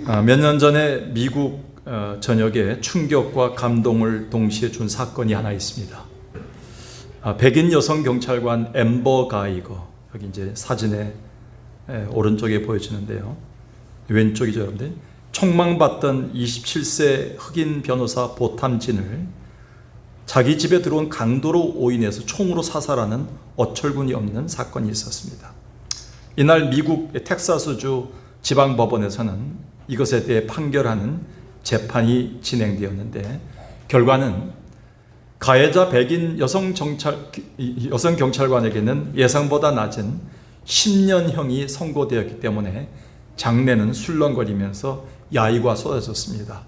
몇 년 전에 미국 전역에 충격과 감동을 동시에 준 사건이 하나 있습니다. 백인 여성 경찰관 앰버 가이거, 여기 이제 사진에 오른쪽에 보여지는데요. 왼쪽이죠, 여러분들. 총망받던 27세 흑인 변호사 보탐진을 자기 집에 들어온 강도로 오인해서 총으로 사살하는 어처구니 없는 사건이 있었습니다. 이날 미국 텍사스주 지방법원에서는 이것에 대해 판결하는 재판이 진행되었는데, 결과는 가해자 백인 여성 경찰관에게는 예상보다 낮은 10년형이 선고되었기 때문에 장례는 술렁거리면서 야유가 쏟아졌습니다.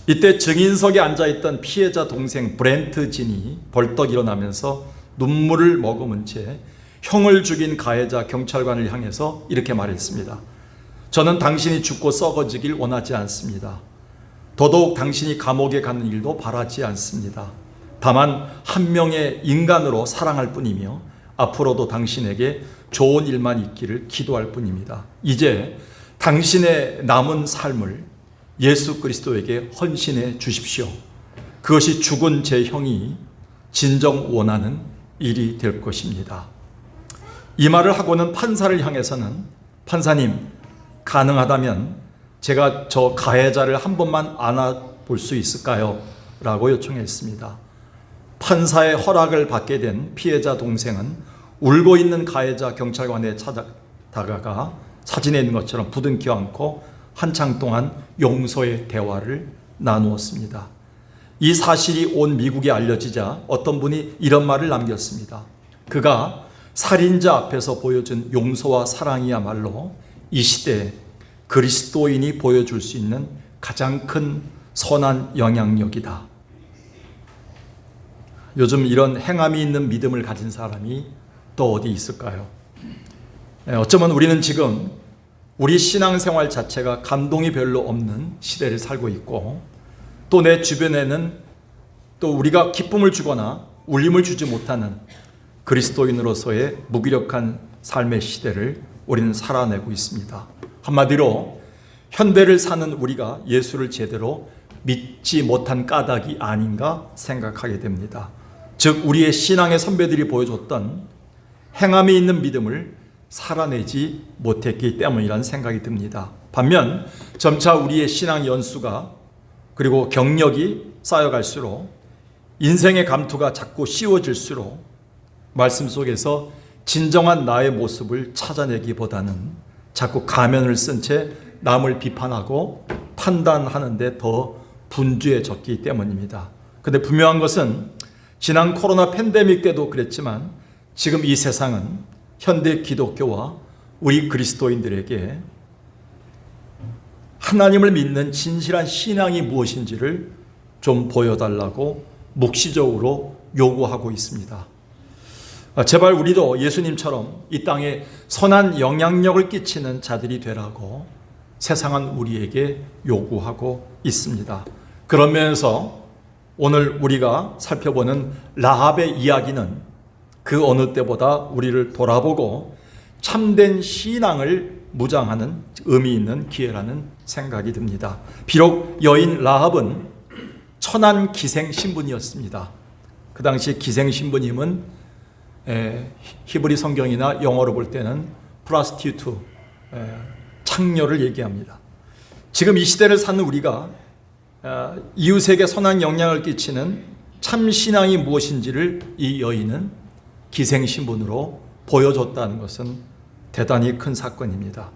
이때 증인석에 앉아있던 피해자 동생 브렌트 진이 벌떡 일어나면서 눈물을 머금은 채 형을 죽인 가해자 경찰관을 향해서 이렇게 말했습니다. 저는 당신이 죽고 썩어지길 원하지 않습니다. 더더욱 당신이 감옥에 가는 일도 바라지 않습니다. 다만 한 명의 인간으로 사랑할 뿐이며 앞으로도 당신에게 좋은 일만 있기를 기도할 뿐입니다. 이제 당신의 남은 삶을 예수 그리스도에게 헌신해 주십시오. 그것이 죽은 제 형이 진정 원하는 일이 될 것입니다. 이 말을 하고는 판사를 향해서는, 판사님, 가능하다면 제가 저 가해자를 한 번만 안아볼 수 있을까요? 라고 요청했습니다. 판사의 허락을 받게 된 피해자 동생은 울고 있는 가해자 경찰관에 다가가 사진에 있는 것처럼 부둥켜 안고 한창 동안 용서의 대화를 나누었습니다. 이 사실이 온 미국에 알려지자 어떤 분이 이런 말을 남겼습니다. 그가 살인자 앞에서 보여준 용서와 사랑이야말로 이 시대에 그리스도인이 보여줄 수 있는 가장 큰 선한 영향력이다. 요즘 이런 행함이 있는 믿음을 가진 사람이 또 어디 있을까요? 어쩌면 우리는 지금 우리 신앙생활 자체가 감동이 별로 없는 시대를 살고 있고, 또 내 주변에는 또 우리가 기쁨을 주거나 울림을 주지 못하는 그리스도인으로서의 무기력한 삶의 시대를 우리는 살아내고 있습니다. 한마디로 현대를 사는 우리가 예수를 제대로 믿지 못한 까닭이 아닌가 생각하게 됩니다. 즉, 우리의 신앙의 선배들이 보여줬던 행함이 있는 믿음을 살아내지 못했기 때문이라는 생각이 듭니다. 반면 점차 우리의 신앙 연수가 그리고 경력이 쌓여갈수록 인생의 감투가 자꾸 씌워질수록 말씀 속에서 진정한 나의 모습을 찾아내기보다는 자꾸 가면을 쓴 채 남을 비판하고 판단하는데 더 분주해졌기 때문입니다. 그런데 분명한 것은 지난 코로나 팬데믹 때도 그랬지만 지금 이 세상은 현대 기독교와 우리 그리스도인들에게 하나님을 믿는 진실한 신앙이 무엇인지를 좀 보여달라고 묵시적으로 요구하고 있습니다. 제발 우리도 예수님처럼 이 땅에 선한 영향력을 끼치는 자들이 되라고 세상은 우리에게 요구하고 있습니다. 그런 면에서 오늘 우리가 살펴보는 라합의 이야기는 그 어느 때보다 우리를 돌아보고 참된 신앙을 무장하는 의미 있는 기회라는 생각이 듭니다. 비록 여인 라합은 천한 기생 신부님이었습니다. 그 당시 기생 신부님은 히브리 성경이나 영어로 볼 때는 프라스티튜트, 창녀를 얘기합니다. 지금 이 시대를 사는 우리가 이웃에게 선한 영향을 끼치는 참 신앙이 무엇인지를 이 여인은 기생신분으로 보여줬다는 것은 대단히 큰 사건입니다.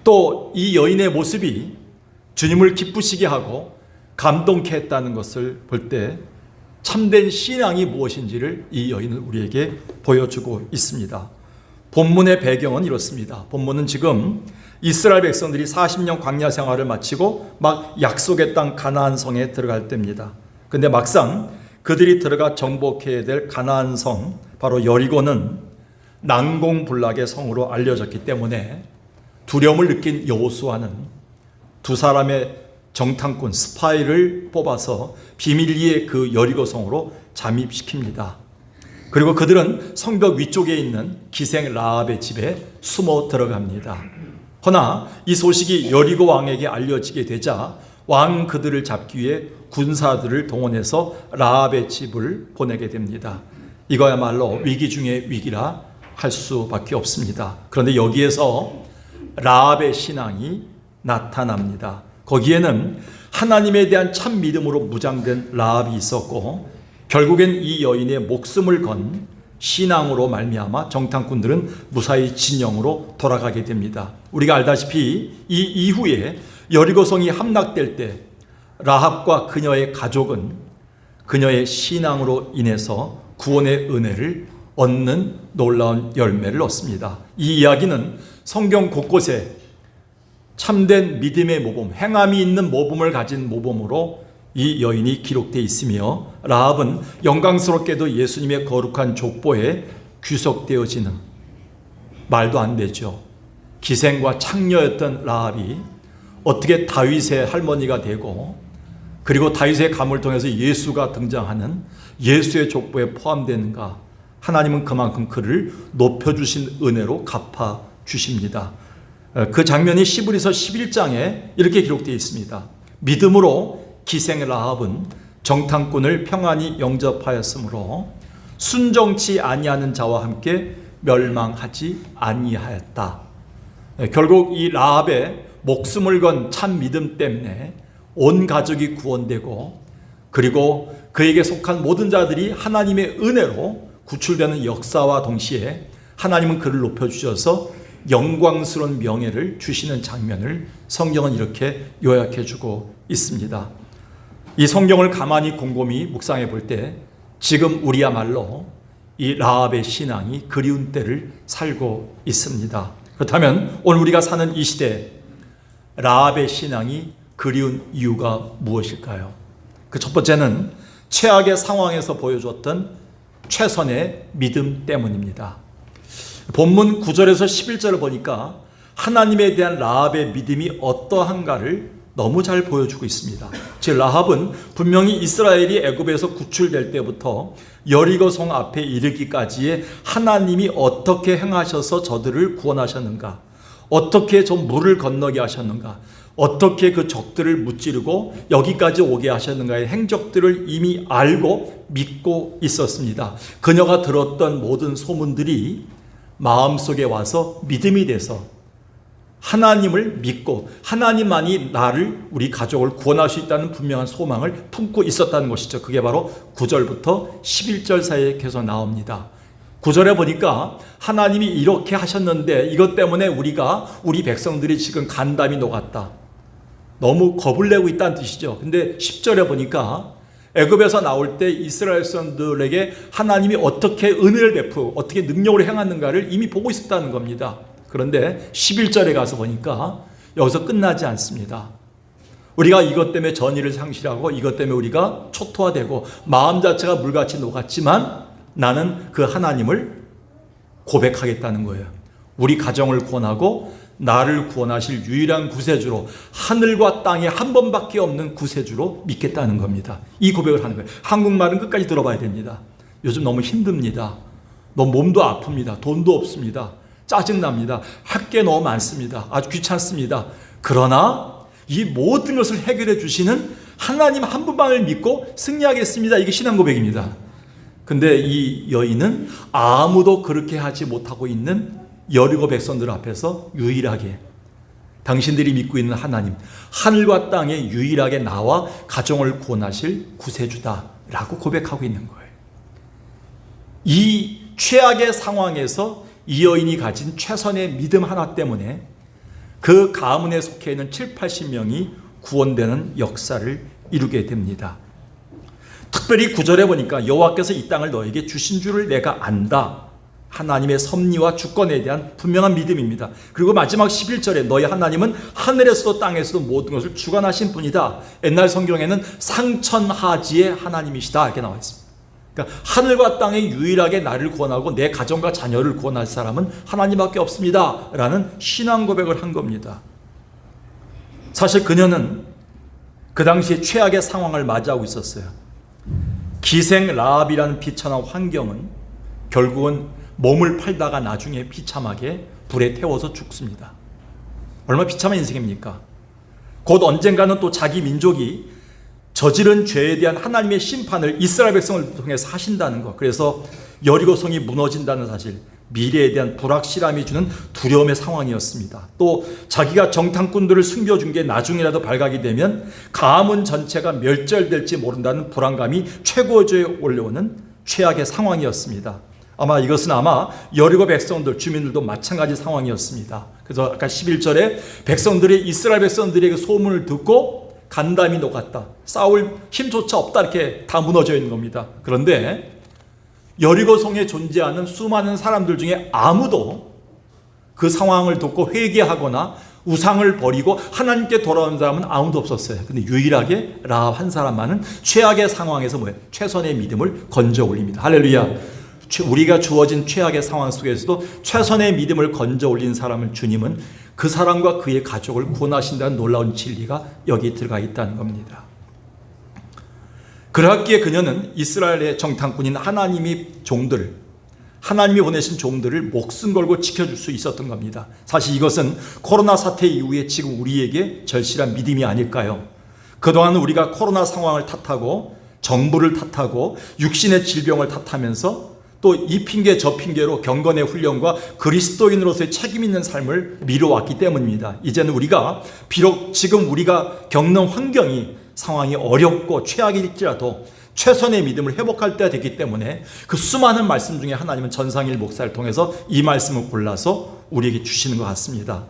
또 이 여인의 모습이 주님을 기쁘시게 하고 감동케 했다는 것을 볼 때 참된 신앙이 무엇인지를 이 여인은 우리에게 보여주고 있습니다. 본문의 배경은 이렇습니다. 본문은 지금 이스라엘 백성들이 40년 광야 생활을 마치고 막 약속의 땅 가나안 성에 들어갈 때입니다. 그런데 막상 그들이 들어가 정복해야 될 가나안 성, 바로 여리고는 난공불락의 성으로 알려졌기 때문에 두려움을 느낀 여호수아는 두 사람의 정탐꾼 스파이를 뽑아서 비밀리에 그 여리고 성으로 잠입시킵니다. 그리고 그들은 성벽 위쪽에 있는 기생 라합의 집에 숨어 들어갑니다. 허나 이 소식이 여리고 왕에게 알려지게 되자 왕 그들을 잡기 위해 군사들을 동원해서 라합의 집을 보내게 됩니다. 이거야말로 위기 중의 위기라 할 수밖에 없습니다. 그런데 여기에서 라합의 신앙이 나타납니다. 거기에는 하나님에 대한 참 믿음으로 무장된 라합이 있었고, 결국엔 이 여인의 목숨을 건 신앙으로 말미암아 정탐꾼들은 무사히 진영으로 돌아가게 됩니다. 우리가 알다시피 이 이후에 여리고성이 함락될 때 라합과 그녀의 가족은 그녀의 신앙으로 인해서 구원의 은혜를 얻는 놀라운 열매를 얻습니다. 이 이야기는 성경 곳곳에 참된 믿음의 모범, 행함이 있는 모범을 가진 모범으로 이 여인이 기록되어 있으며, 라합은 영광스럽게도 예수님의 거룩한 족보에 귀속되어지는, 말도 안 되죠. 기생과 창녀였던 라합이 어떻게 다윗의 할머니가 되고, 그리고 다윗의 감을 통해서 예수가 등장하는 예수의 족보에 포함되는가. 하나님은 그만큼 그를 높여주신 은혜로 갚아주십니다. 그 장면이 시브리서 11장에 이렇게 기록되어 있습니다. 믿음으로 기생 라합은 정탐꾼을 평안히 영접하였으므로 순정치 아니하는 자와 함께 멸망하지 아니하였다. 결국 이 라합의 목숨을 건 참 믿음 때문에 온 가족이 구원되고, 그리고 그에게 속한 모든 자들이 하나님의 은혜로 구출되는 역사와 동시에 하나님은 그를 높여주셔서 영광스러운 명예를 주시는 장면을 성경은 이렇게 요약해주고 있습니다. 이 성경을 가만히 곰곰이 묵상해 볼 때 지금 우리야말로 이 라합의 신앙이 그리운 때를 살고 있습니다. 그렇다면 오늘 우리가 사는 이 시대 라합의 신앙이 그리운 이유가 무엇일까요? 그 첫 번째는 최악의 상황에서 보여줬던 최선의 믿음 때문입니다. 본문 9절에서 11절을 보니까 하나님에 대한 라합의 믿음이 어떠한가를 너무 잘 보여주고 있습니다. 즉 라합은 분명히 이스라엘이 애굽에서 구출될 때부터 여리고성 앞에 이르기까지의 하나님이 어떻게 행하셔서 저들을 구원하셨는가, 어떻게 저 물을 건너게 하셨는가, 어떻게 그 적들을 무찌르고 여기까지 오게 하셨는가의 행적들을 이미 알고 믿고 있었습니다. 그녀가 들었던 모든 소문들이 마음속에 와서 믿음이 돼서 하나님을 믿고 하나님만이 나를, 우리 가족을 구원할 수 있다는 분명한 소망을 품고 있었다는 것이죠. 그게 바로 9절부터 11절 사이에 계속 나옵니다. 9절에 보니까 하나님이 이렇게 하셨는데 이것 때문에 우리 백성들이 지금 간담이 녹았다, 너무 겁을 내고 있다는 뜻이죠. 근데 10절에 보니까 애굽에서 나올 때 이스라엘 백성들에게 하나님이 어떻게 은혜를 베푸고 어떻게 능력으로 행하는가를 이미 보고 있었다는 겁니다. 그런데 11절에 가서 보니까 여기서 끝나지 않습니다. 우리가 이것 때문에 전의를 상실하고 이것 때문에 우리가 초토화되고 마음 자체가 물같이 녹았지만 나는 그 하나님을 고백하겠다는 거예요. 우리 가정을 구원하고 나를 구원하실 유일한 구세주로, 하늘과 땅에 한 번밖에 없는 구세주로 믿겠다는 겁니다. 이 고백을 하는 거예요. 한국말은 끝까지 들어봐야 됩니다. 요즘 너무 힘듭니다. 너무 몸도 아픕니다. 돈도 없습니다. 짜증납니다. 할 게 너무 많습니다. 아주 귀찮습니다. 그러나 이 모든 것을 해결해 주시는 하나님 한 분만을 믿고 승리하겠습니다. 이게 신앙 고백입니다. 근데 이 여인은 아무도 그렇게 하지 못하고 있는 여리고 백성들 앞에서 유일하게 당신들이 믿고 있는 하나님, 하늘과 땅에 유일하게 나와 가정을 구원하실 구세주다라고 고백하고 있는 거예요. 이 최악의 상황에서 이 여인이 가진 최선의 믿음 하나 때문에 그 가문에 속해 있는 7, 80명이 구원되는 역사를 이루게 됩니다. 특별히 9절에 보니까 여호와께서 이 땅을 너에게 주신 줄을 내가 안다. 하나님의 섭리와 주권에 대한 분명한 믿음입니다. 그리고 마지막 11절에 너희 하나님은 하늘에서도 땅에서도 모든 것을 주관하신 분이다. 옛날 성경에는 상천하지의 하나님이시다 이렇게 나와 있습니다. 그러니까 하늘과 땅에 유일하게 나를 구원하고 내 가정과 자녀를 구원할 사람은 하나님밖에 없습니다 라는 신앙 고백을 한 겁니다. 사실 그녀는 그 당시에 최악의 상황을 맞이하고 있었어요. 기생 라합이라는 비천한 환경은 결국은 몸을 팔다가 나중에 비참하게 불에 태워서 죽습니다. 얼마나 비참한 인생입니까? 곧 언젠가는 또 자기 민족이 저지른 죄에 대한 하나님의 심판을 이스라엘 백성을 통해서 하신다는 것. 그래서 여리고성이 무너진다는 사실, 미래에 대한 불확실함이 주는 두려움의 상황이었습니다. 또 자기가 정탐꾼들을 숨겨준 게 나중이라도 발각이 되면 가문 전체가 멸절될지 모른다는 불안감이 최고조에 올라오는 최악의 상황이었습니다. 이것은 여리고 백성들, 주민들도 마찬가지 상황이었습니다. 그래서 아까 11절에 백성들이 이스라엘 백성들에게 소문을 듣고 간담이 녹았다. 싸울 힘조차 없다. 이렇게 다 무너져 있는 겁니다. 그런데 여리고성에 존재하는 수많은 사람들 중에 아무도 그 상황을 듣고 회개하거나 우상을 버리고 하나님께 돌아온 사람은 아무도 없었어요. 근데 유일하게 라합 한 사람만은 최악의 상황에서 최선의 믿음을 건져 올립니다. 할렐루야. 우리가 주어진 최악의 상황 속에서도 최선의 믿음을 건져 올린 사람을 주님은 그 사람과 그의 가족을 구원하신다는 놀라운 진리가 여기 들어가 있다는 겁니다. 그러기에 그녀는 이스라엘의 정탐꾼인 하나님이 보내신 종들을 목숨 걸고 지켜줄 수 있었던 겁니다. 사실 이것은 코로나 사태 이후에 지금 우리에게 절실한 믿음이 아닐까요? 그동안 우리가 코로나 상황을 탓하고 정부를 탓하고 육신의 질병을 탓하면서 또 이 핑계 저 핑계로 경건의 훈련과 그리스도인으로서의 책임 있는 삶을 미뤄왔기 때문입니다. 이제는 우리가 비록 지금 우리가 겪는 상황이 어렵고 최악일지라도 최선의 믿음을 회복할 때가 됐기 때문에 그 수많은 말씀 중에 하나님은 전상일 목사를 통해서 이 말씀을 골라서 우리에게 주시는 것 같습니다.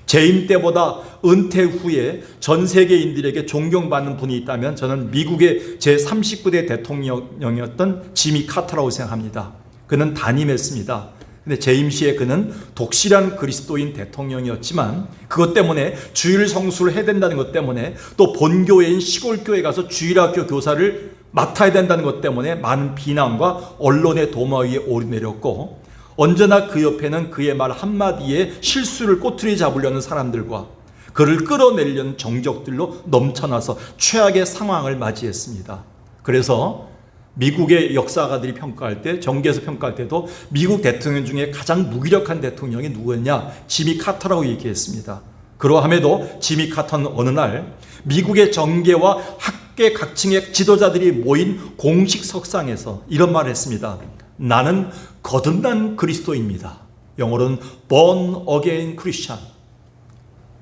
재임 때보다 은퇴 후에 전 세계인들에게 존경받는 분이 있다면 저는 미국의 제39대 대통령이었던 지미 카터라고 생각합니다. 그는 담임했습니다. 근데 재임 시에 그는 독실한 그리스도인 대통령이었지만 그것 때문에 주일 성수를 해야 된다는 것 때문에 또 본교회인 시골교회 가서 주일학교 교사를 맡아야 된다는 것 때문에 많은 비난과 언론의 도마 위에 오르내렸고 언제나 그 옆에는 그의 말 한마디에 실수를 꼬투리 잡으려는 사람들과 그를 끌어내려는 정적들로 넘쳐나서 최악의 상황을 맞이했습니다. 그래서 미국의 역사가들이 평가할 때, 정계에서 평가할 때도 미국 대통령 중에 가장 무기력한 대통령이 누구였냐? 지미 카터라고 얘기했습니다. 그러함에도 지미 카터는 어느 날 미국의 정계와 학계 각층의 지도자들이 모인 공식 석상에서 이런 말을 했습니다. 나는 거듭난 그리스도입니다. 영어로는 born again Christian.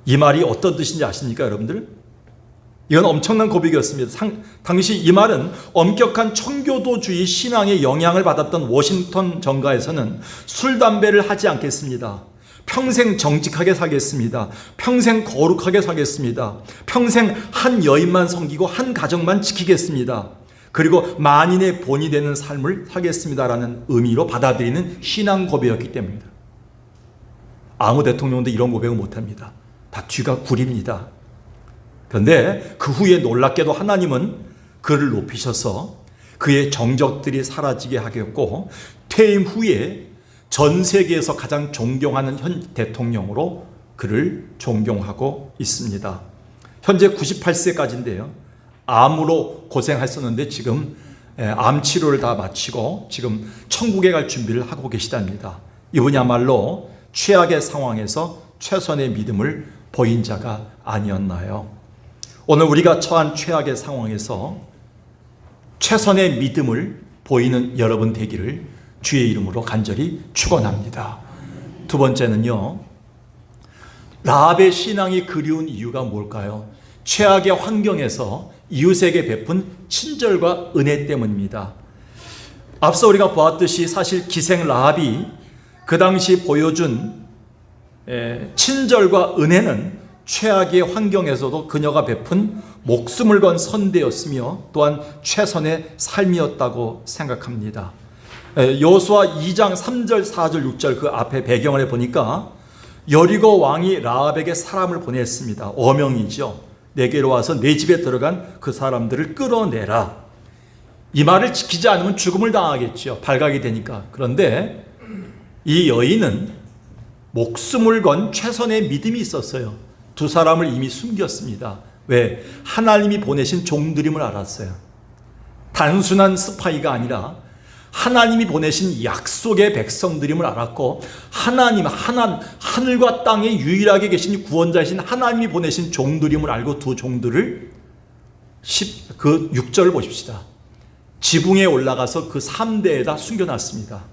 이 말이 어떤 뜻인지 아십니까, 여러분들? 이건 엄청난 고백이었습니다. 당시 이 말은 엄격한 청교도주의 신앙의 영향을 받았던 워싱턴 정가에서는 술, 담배를 하지 않겠습니다. 평생 정직하게 살겠습니다. 평생 거룩하게 살겠습니다. 평생 한 여인만 섬기고 한 가정만 지키겠습니다. 그리고 만인의 본이 되는 삶을 살겠습니다라는 의미로 받아들이는 신앙 고백이었기 때문입니다. 아무 대통령도 이런 고백을 못합니다. 다 뒤가 구립니다. 그런데 그 후에 놀랍게도 하나님은 그를 높이셔서 그의 정적들이 사라지게 하겠고 퇴임 후에 전 세계에서 가장 존경하는 현 대통령으로 그를 존경하고 있습니다. 현재 98세까지인데요. 암으로 고생했었는데 지금 암 치료를 다 마치고 지금 천국에 갈 준비를 하고 계시답니다. 이분이야말로 최악의 상황에서 최선의 믿음을 보인 자가 아니었나요? 오늘 우리가 처한 최악의 상황에서 최선의 믿음을 보이는 여러분 되기를 주의 이름으로 간절히 축원합니다. 두 번째는요, 라합의 신앙이 그리운 이유가 뭘까요? 최악의 환경에서 이웃에게 베푼 친절과 은혜 때문입니다. 앞서 우리가 보았듯이 사실 기생 라합이 그 당시 보여준 친절과 은혜는 최악의 환경에서도 그녀가 베푼 목숨을 건 선대였으며 또한 최선의 삶이었다고 생각합니다. 여호수아 2장 3절 4절 6절 그 앞에 배경을 해보니까 여리고 왕이 라합에게 사람을 보냈습니다. 어명이죠. 내게로 와서 내 집에 들어간 그 사람들을 끌어내라. 이 말을 지키지 않으면 죽음을 당하겠죠. 발각이 되니까. 그런데 이 여인은 목숨을 건 최선의 믿음이 있었어요. 두 사람을 이미 숨겼습니다. 왜? 하나님이 보내신 종들임을 알았어요. 단순한 스파이가 아니라 하나님이 보내신 약속의 백성들임을 알았고, 하늘과 땅에 유일하게 계신 구원자이신 하나님이 보내신 종들임을 알고 두 종들을 6절을 보십시다. 지붕에 올라가서 그 삼대에다 숨겨놨습니다.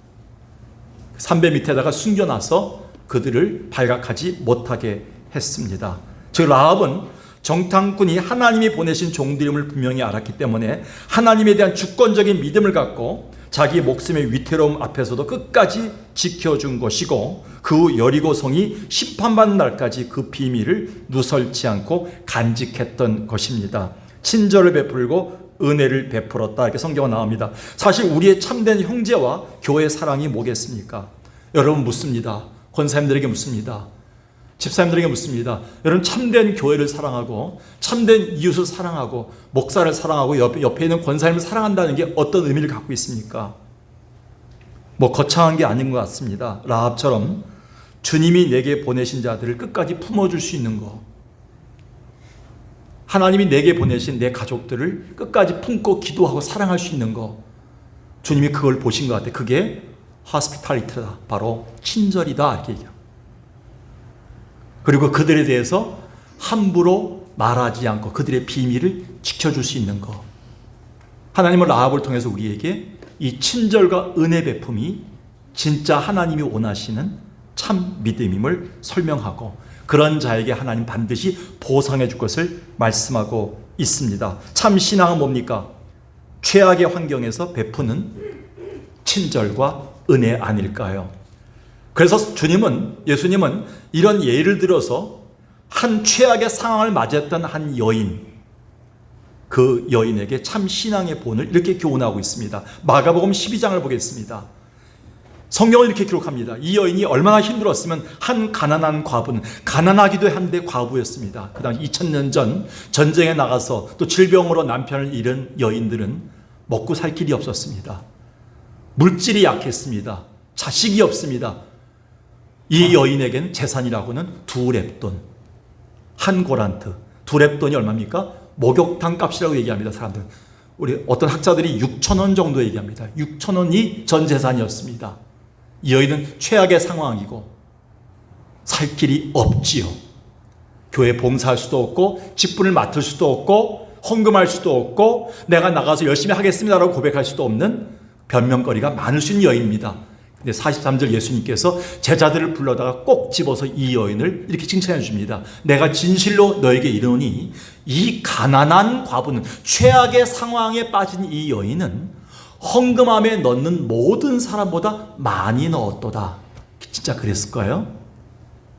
삼배 밑에다가 숨겨놔서 그들을 발각하지 못하게 했습니다. 즉 라합은 정탐꾼이 하나님이 보내신 종들임을 분명히 알았기 때문에 하나님에 대한 주권적인 믿음을 갖고 자기 목숨의 위태로움 앞에서도 끝까지 지켜준 것이고, 그 여리고성이 심판받는 날까지 그 비밀을 누설치 않고 간직했던 것입니다. 친절을 베풀고 은혜를 베풀었다, 이렇게 성경은 나옵니다. 사실 우리의 참된 형제와 교회 사랑이 뭐겠습니까? 여러분 묻습니다. 권사님들에게 묻습니다. 집사님들에게 묻습니다. 여러분 참된 교회를 사랑하고 참된 이웃을 사랑하고 목사를 사랑하고 옆에 있는 권사님을 사랑한다는 게 어떤 의미를 갖고 있습니까? 뭐 거창한 게 아닌 것 같습니다. 라합처럼 주님이 내게 보내신 자들을 끝까지 품어줄 수 있는 것, 하나님이 내게 보내신 내 가족들을 끝까지 품고 기도하고 사랑할 수 있는 것, 주님이 그걸 보신 것 같아요. 그게 hospitality다, 바로 친절이다, 이렇게 얘기합니다. 그리고 그들에 대해서 함부로 말하지 않고 그들의 비밀을 지켜줄 수 있는 것. 하나님은 라합을 통해서 우리에게 이 친절과 은혜 베품이 진짜 하나님이 원하시는 참 믿음임을 설명하고, 그런 자에게 하나님 반드시 보상해 줄 것을 말씀하고 있습니다. 참 신앙은 뭡니까? 최악의 환경에서 베푸는 친절과 은혜 아닐까요? 그래서 예수님은 이런 예를 들어서 한 최악의 상황을 맞이했던 한 여인, 그 여인에게 참 신앙의 본을 이렇게 교훈하고 있습니다. 마가복음 12장을 보겠습니다. 성경은 이렇게 기록합니다. 이 여인이 얼마나 힘들었으면 한 가난한 과부는, 가난하기도 한데 과부였습니다. 그 당시 2000년 전 전쟁에 나가서 또 질병으로 남편을 잃은 여인들은 먹고 살 길이 없었습니다. 물질이 약했습니다. 자식이 없습니다. 이 여인에게는 재산이라고는 2렙돈, 한 고란트. 2렙돈이 얼마입니까? 목욕탕 값이라고 얘기합니다. 사람들, 우리 어떤 학자들이 6,000원 정도 얘기합니다. 6,000원이 전 재산이었습니다. 이 여인은 최악의 상황이고 살 길이 없지요. 교회 봉사할 수도 없고 직분을 맡을 수도 없고 헌금할 수도 없고 내가 나가서 열심히 하겠습니다라고 고백할 수도 없는 변명거리가 많을 수 있는 여인입니다. 근데 43절 예수님께서 제자들을 불러다가 꼭 집어서 이 여인을 이렇게 칭찬해 줍니다. 내가 진실로 너에게 이르노니 이 가난한 과부는, 최악의 상황에 빠진 이 여인은 헌금함에 넣는 모든 사람보다 많이 넣었도다. 진짜 그랬을까요?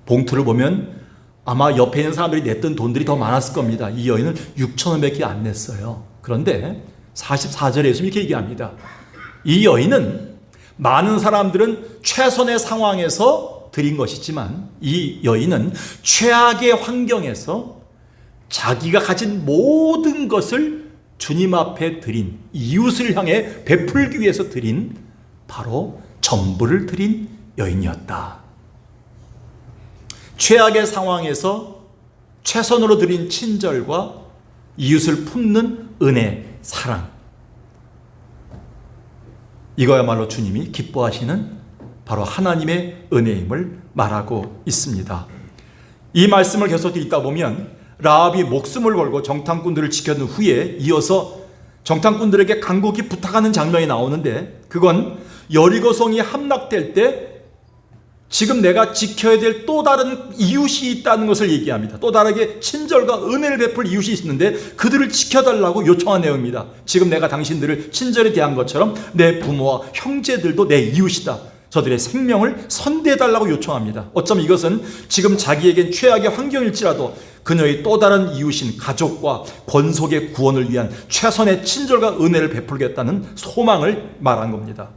봉투를 보면 아마 옆에 있는 사람들이 냈던 돈들이 더 많았을 겁니다. 이 여인은 6,000원밖에 안 냈어요. 그런데 44절에 예수님이 이렇게 얘기합니다. 이 여인은, 많은 사람들은 최선의 상황에서 드린 것이지만 이 여인은 최악의 환경에서 자기가 가진 모든 것을 주님 앞에 드린, 이웃을 향해 베풀기 위해서 드린, 바로 전부를 드린 여인이었다. 최악의 상황에서 최선으로 드린 친절과 이웃을 품는 은혜, 사랑, 이거야말로 주님이 기뻐하시는 바로 하나님의 은혜임을 말하고 있습니다. 이 말씀을 계속 읽다 보면 라합이 목숨을 걸고 정탐꾼들을 지켜준 후에 이어서 정탐꾼들에게 간곡히 부탁하는 장면이 나오는데, 그건 여리고성이 함락될 때 지금 내가 지켜야 될 또 다른 이웃이 있다는 것을 얘기합니다. 또 다르게 친절과 은혜를 베풀 이웃이 있는데 그들을 지켜달라고 요청한 내용입니다. 지금 내가 당신들을 친절히 대한 것처럼 내 부모와 형제들도 내 이웃이다. 저들의 생명을 선대해달라고 요청합니다. 어쩌면 이것은 지금 자기에겐 최악의 환경일지라도 그녀의 또 다른 이웃인 가족과 권속의 구원을 위한 최선의 친절과 은혜를 베풀겠다는 소망을 말한 겁니다.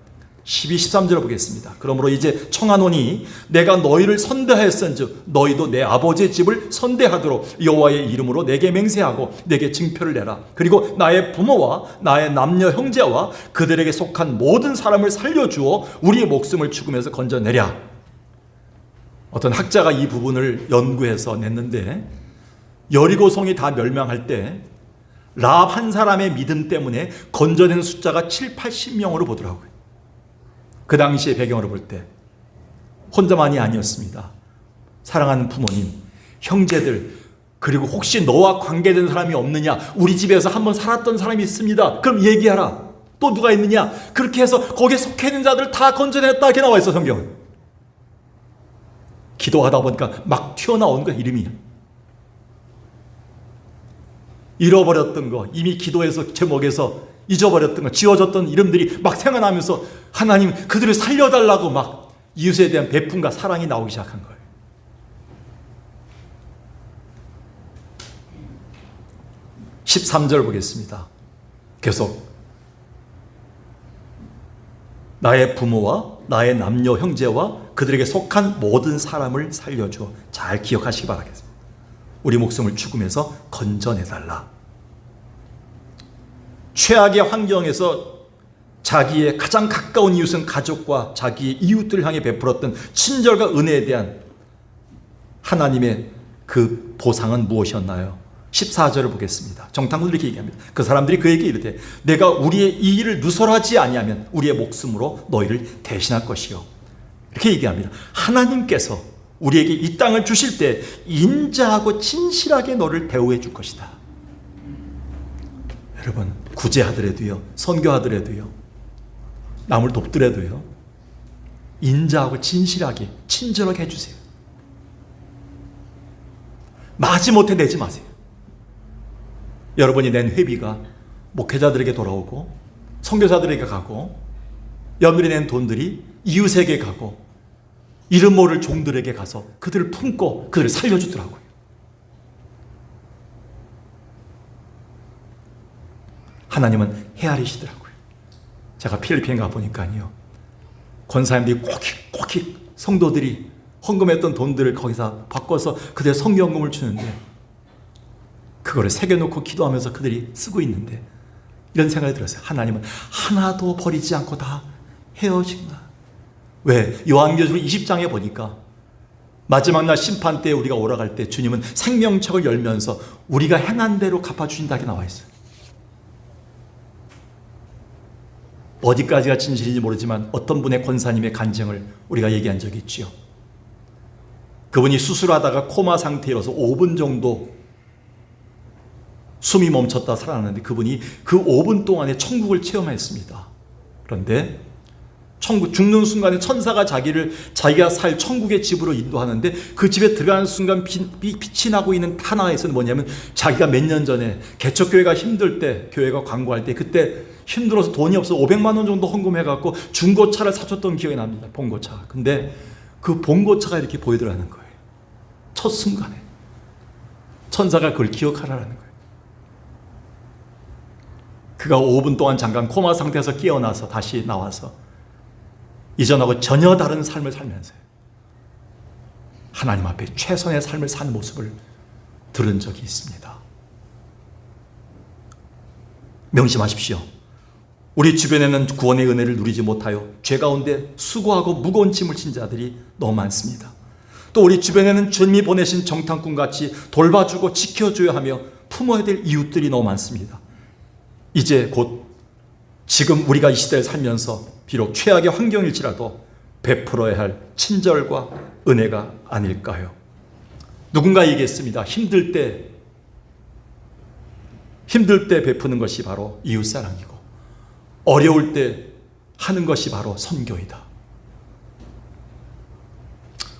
12, 13절 보겠습니다. 그러므로 이제 청하노니 내가 너희를 선대하였은즉 너희도 내 아버지의 집을 선대하도록 여호와의 이름으로 내게 맹세하고 내게 징표를 내라. 그리고 나의 부모와 나의 남녀 형제와 그들에게 속한 모든 사람을 살려주어 우리의 목숨을 죽음에서 건져내랴. 어떤 학자가 이 부분을 연구해서 냈는데, 여리고성이 다 멸망할 때 라합 한 사람의 믿음 때문에 건져낸 숫자가 7, 80명으로 보더라고요. 그 당시의 배경으로 볼 때 혼자만이 아니었습니다. 사랑하는 부모님, 형제들, 그리고 혹시 너와 관계된 사람이 없느냐? 우리 집에서 한번 살았던 사람이 있습니다. 그럼 얘기하라. 또 누가 있느냐? 그렇게 해서 거기에 속해 있는 자들 다 건져냈다 이렇게 나와 있어, 성경은. 기도하다 보니까 막 튀어나온 거야, 이름이. 잃어버렸던 거, 이미 기도해서 제목에서 잊어버렸던 거, 지워졌던 이름들이 막 생각나면서 하나님 그들을 살려달라고 막 이웃에 대한 베품과 사랑이 나오기 시작한 거예요. 13절 보겠습니다. 계속 나의 부모와 나의 남녀 형제와 그들에게 속한 모든 사람을 살려줘. 잘 기억하시기 바라겠습니다. 우리 목숨을 죽음에서 건져내달라. 최악의 환경에서 자기의 가장 가까운 이웃은 가족과 자기의 이웃들을 향해 베풀었던 친절과 은혜에 대한 하나님의 그 보상은 무엇이었나요? 14절을 보겠습니다. 정탐꾼들이 이렇게 얘기합니다. 그 사람들이 그에게 이르되 내가 우리의 이 일을 누설하지 아니하면 우리의 목숨으로 너희를 대신할 것이요. 이렇게 얘기합니다. 하나님께서 우리에게 이 땅을 주실 때 인자하고 진실하게 너를 대우해 줄 것이다. 여러분, 구제하더라도요, 선교하더라도요, 남을 돕더라도요, 인자하고 진실하게 친절하게 해주세요. 마지못해 내지 마세요. 여러분이 낸 회비가 목회자들에게 돌아오고 선교사들에게 가고 여러분이 낸 돈들이 이웃에게 가고 이름 모를 종들에게 가서 그들을 품고 그들을 살려주더라고요. 하나님은 헤아리시더라고요. 제가 필리핀 가보니까요, 권사님들이 콕콕 성도들이 헌금했던 돈들을 거기서 바꿔서 그들 성경금을 주는데 그거를 새겨놓고 기도하면서 그들이 쓰고 있는데 이런 생각이 들었어요. 하나님은 하나도 버리지 않고 다 헤어진다. 왜? 요한계시록 20장에 보니까 마지막 날 심판 때 우리가 오라갈 때 주님은 생명책을 열면서 우리가 행한 대로 갚아주신다 이렇게 나와 있어요. 어디까지가 진실인지 모르지만 어떤 분의 권사님의 간증을 우리가 얘기한 적이 있지요. 그분이 수술하다가 코마 상태로서 5분 정도 숨이 멈췄다 살아났는데 그분이 그 5분 동안에 천국을 체험했습니다. 그런데 천국 죽는 순간에 천사가 자기가 살 천국의 집으로 인도하는데 그 집에 들어가는 순간 빛이 나고 있는 하나에서는 뭐냐면 자기가 몇 년 전에 개척교회가 힘들 때 교회가 광고할 때 그때 힘들어서 돈이 없어 500만 원 정도 헌금해갖고 중고차를 사줬던 기억이 납니다. 봉고차. 근데 그 봉고차가 이렇게 보이더라는 거예요. 첫 순간에 천사가 그걸 기억하라는 거예요. 그가 5분 동안 잠깐 코마 상태에서 깨어나서 다시 나와서 이전하고 전혀 다른 삶을 살면서요, 하나님 앞에 최선의 삶을 사는 모습을 들은 적이 있습니다. 명심하십시오. 우리 주변에는 구원의 은혜를 누리지 못하여 죄 가운데 수고하고 무거운 짐을 진 자들이 너무 많습니다. 또 우리 주변에는 주님이 보내신 정탐꾼같이 돌봐주고 지켜줘야 하며 품어야 될 이웃들이 너무 많습니다. 이제 곧 지금 우리가 이 시대를 살면서 비록 최악의 환경일지라도 베풀어야 할 친절과 은혜가 아닐까요? 누군가 얘기했습니다. 힘들 때 베푸는 것이 바로 이웃사랑이고 어려울 때 하는 것이 바로 선교이다.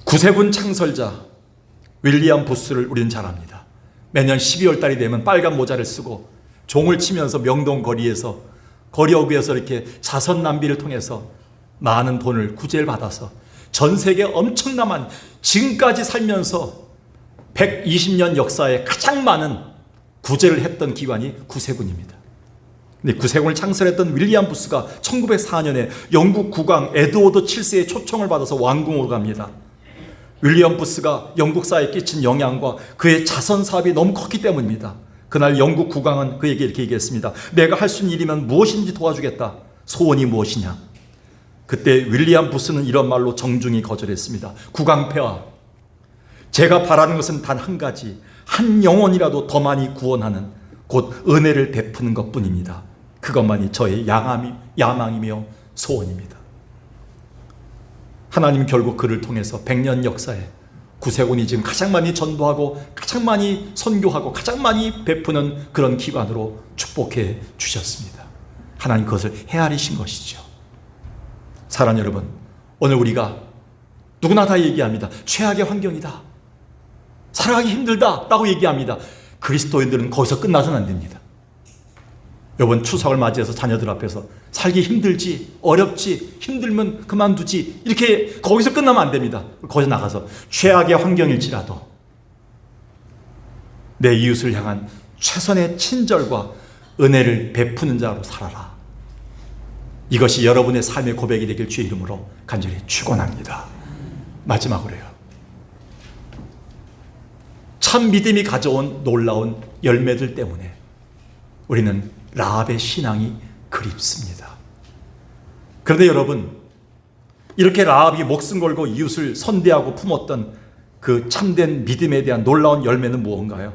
구세군 창설자 윌리엄 부스를 우리는 잘 압니다. 매년 12월 달이 되면 빨간 모자를 쓰고 종을 치면서 명동 거리에서 거리어구에서 이렇게 자선 낭비를 통해서 많은 돈을 구제를 받아서 전 세계 엄청난 지금까지 살면서 120년 역사에 가장 많은 구제를 했던 기관이 구세군입니다. 근데 구세군을 창설했던 윌리엄 부스가 1904년에 영국 국왕 에드워드 7세의 초청을 받아서 왕궁으로 갑니다. 윌리엄 부스가 영국 사회에 끼친 영향과 그의 자선 사업이 너무 컸기 때문입니다. 그날 영국 국왕은 그에게 이렇게 얘기했습니다. 내가 할 수 있는 일이면 무엇인지 도와주겠다. 소원이 무엇이냐? 그때 윌리엄 부스는 이런 말로 정중히 거절했습니다. 국왕폐하, 제가 바라는 것은 단 한 가지, 한 영혼이라도 더 많이 구원하는 곧 은혜를 베푸는 것뿐입니다. 그것만이 저의 야망이며 소원입니다. 하나님 결국 그를 통해서 100년 역사에 구세군이 지금 가장 많이 전도하고 가장 많이 선교하고 가장 많이 베푸는 그런 기관으로 축복해 주셨습니다. 하나님 그것을 헤아리신 것이죠. 사랑하는 여러분, 오늘 우리가 누구나 다 얘기합니다. 최악의 환경이다, 살아가기 힘들다 라고 얘기합니다. 그리스도인들은 거기서 끝나서는 안 됩니다. 이번 추석을 맞이해서 자녀들 앞에서 살기 힘들지, 어렵지, 힘들면 그만두지, 이렇게 거기서 끝나면 안 됩니다. 거기서 나가서 최악의 환경일지라도 내 이웃을 향한 최선의 친절과 은혜를 베푸는 자로 살아라. 이것이 여러분의 삶의 고백이 되길 주의 이름으로 간절히 축원합니다. 마지막으로요, 참 믿음이 가져온 놀라운 열매들 때문에 우리는 라합의 신앙이 그립습니다. 그런데 여러분, 이렇게 라합이 목숨 걸고 이웃을 선대하고 품었던 그 참된 믿음에 대한 놀라운 열매는 무언가요?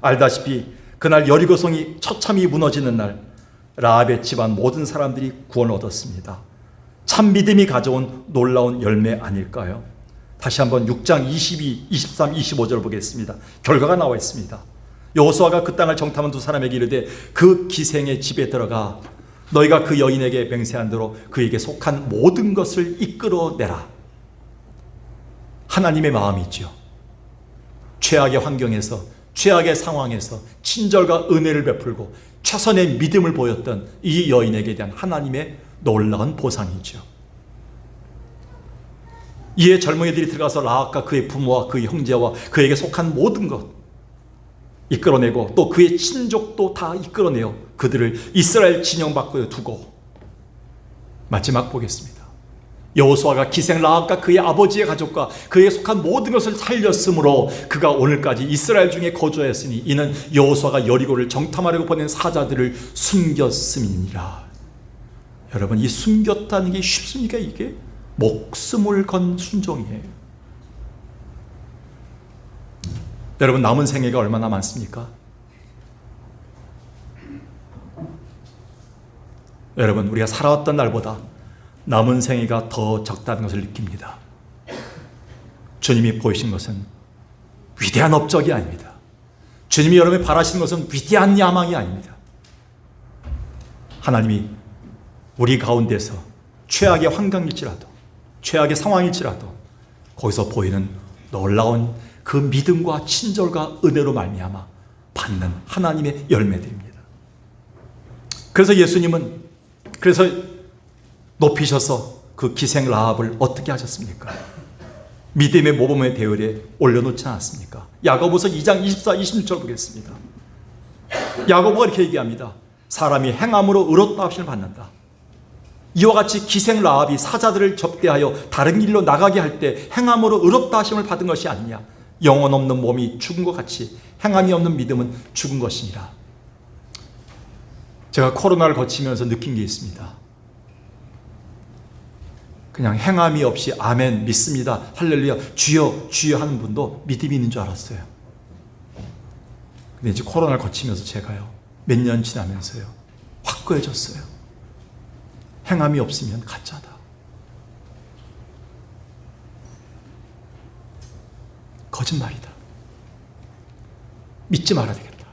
알다시피 그날 여리고성이 처참히 무너지는 날 라합의 집안 모든 사람들이 구원을 얻었습니다. 참 믿음이 가져온 놀라운 열매 아닐까요? 다시 한번 6장 22, 23, 25절 보겠습니다. 결과가 나와 있습니다. 여호수아가 그 땅을 정탐한 두 사람에게 이르되 그 기생의 집에 들어가 너희가 그 여인에게 맹세한 대로 그에게 속한 모든 것을 이끌어내라. 하나님의 마음이죠. 최악의 환경에서, 최악의 상황에서 친절과 은혜를 베풀고 최선의 믿음을 보였던 이 여인에게 대한 하나님의 놀라운 보상이죠. 이에 젊은이들이 들어가서 라합과 그의 부모와 그의 형제와 그에게 속한 모든 것 이끌어내고 또 그의 친족도 다 이끌어내어 그들을 이스라엘 진영 밖에 두고, 마지막 보겠습니다. 여호수아가 기생 라합과 그의 아버지의 가족과 그에 속한 모든 것을 살렸으므로 그가 오늘까지 이스라엘 중에 거주하였으니 이는 여호수아가 여리고를 정탐하려고 보낸 사자들을 숨겼음이니라. 여러분, 이 숨겼다는 게 쉽습니까? 이게 목숨을 건 순종이에요. 여러분, 남은 생애가 얼마나 많습니까? 여러분, 우리가 살아왔던 날보다 남은 생애가 더 적다는 것을 느낍니다. 주님이 보이신 것은 위대한 업적이 아닙니다. 주님이 여러분이 바라시는 것은 위대한 야망이 아닙니다. 하나님이 우리 가운데서 최악의 환경일지라도, 최악의 상황일지라도 거기서 보이는 놀라운 그 믿음과 친절과 은혜로 말미암아 받는 하나님의 열매들입니다. 그래서 예수님은 높이셔서 그 기생 라합을 어떻게 하셨습니까? 믿음의 모범의 대열에 올려놓지 않았습니까? 야고보서 2장 24, 26절 보겠습니다. 야고보가 이렇게 얘기합니다. 사람이 행함으로 의롭다 하심을 받는다. 이와 같이 기생 라합이 사자들을 접대하여 다른 길로 나가게 할 때 행함으로 의롭다 하심을 받은 것이 아니냐. 영혼 없는 몸이 죽은 것 같이 행함이 없는 믿음은 죽은 것이니라. 제가 코로나를 거치면서 느낀 게 있습니다. 그냥 행함이 없이 아멘 믿습니다, 할렐루야, 주여 주여 하는 분도 믿음이 있는 줄 알았어요. 근데 이제 코로나를 거치면서 제가요, 몇 년 지나면서요, 확고해졌어요. 행함이 없으면 가짜다. 거짓말이다. 믿지 말아야 되겠다.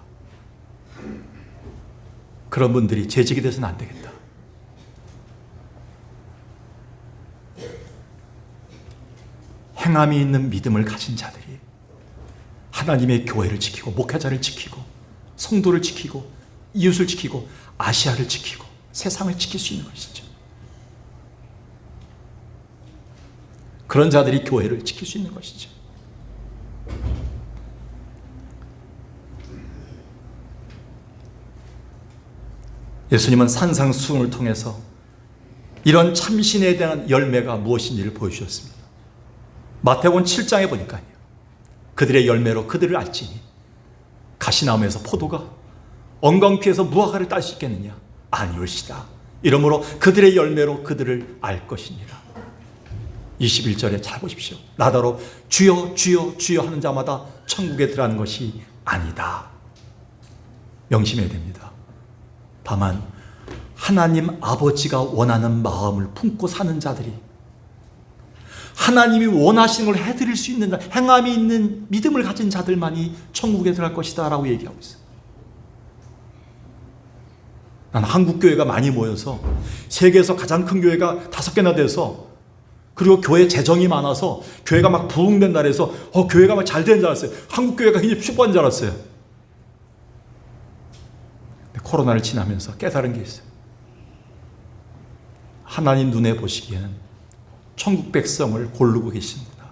그런 분들이 재직이 돼서는 안 되겠다. 행함이 있는 믿음을 가진 자들이 하나님의 교회를 지키고 목회자를 지키고 성도를 지키고 이웃을 지키고 아시아를 지키고 세상을 지킬 수 있는 것이죠. 그런 자들이 교회를 지킬 수 있는 것이죠. 예수님은 산상수훈을 통해서 이런 참신에 대한 열매가 무엇인지를 보여주셨습니다. 마태복음 7장에 보니까요, 그들의 열매로 그들을 알지니 가시나무에서 포도가 엉겅퀴에서 무화과를 딸 수 있겠느냐? 아니올시다. 이러므로 그들의 열매로 그들을 알 것이니라. 21절에 잘 보십시오. 나더러 주여 주여 주여 하는 자마다 천국에 들어가는 것이 아니다. 명심해야 됩니다. 다만 하나님 아버지가 원하는 마음을 품고 사는 자들이, 하나님이 원하시는 걸 해드릴 수 있는 자, 행함이 있는 믿음을 가진 자들만이 천국에 들어갈 것이다 라고 얘기하고 있어요. 나는 한국 교회가 많이 모여서 세계에서 가장 큰 교회가 5개나 돼서, 그리고 교회 재정이 많아서 교회가 막 부흥된다 그래서 교회가 막 잘 되는 줄 알았어요. 한국 교회가 굉장히 축복한 줄 알았어요. 근데 코로나를 지나면서 깨달은 게 있어요. 하나님 눈에 보시기에는 천국 백성을 고르고 계십니다.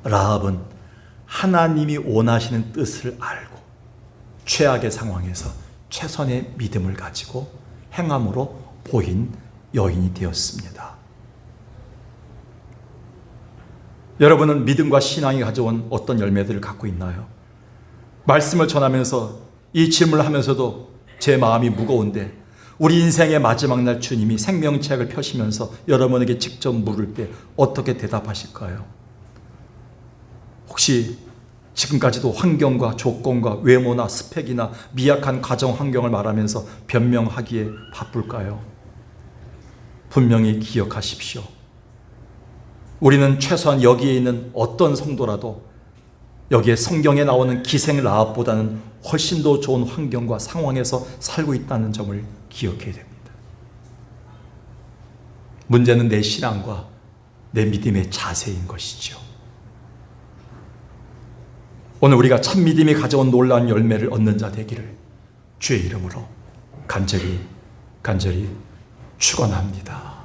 라합은 하나님이 원하시는 뜻을 알고 최악의 상황에서 최선의 믿음을 가지고 행함으로 보인 여인이 되었습니다. 여러분은 믿음과 신앙이 가져온 어떤 열매들을 갖고 있나요? 말씀을 전하면서 이 질문을 하면서도 제 마음이 무거운데, 우리 인생의 마지막 날 주님이 생명책을 펴시면서 여러분에게 직접 물을 때 어떻게 대답하실까요? 혹시 지금까지도 환경과 조건과 외모나 스펙이나 미약한 가정 환경을 말하면서 변명하기에 바쁠까요? 분명히 기억하십시오. 우리는 최소한 여기에 있는 어떤 성도라도 여기에 성경에 나오는 기생 라합보다는 훨씬 더 좋은 환경과 상황에서 살고 있다는 점을 기억해야 됩니다. 문제는 내 신앙과 내 믿음의 자세인 것이죠. 오늘 우리가 참 믿음이 가져온 놀라운 열매를 얻는 자 되기를 주의 이름으로 간절히 축원합니다.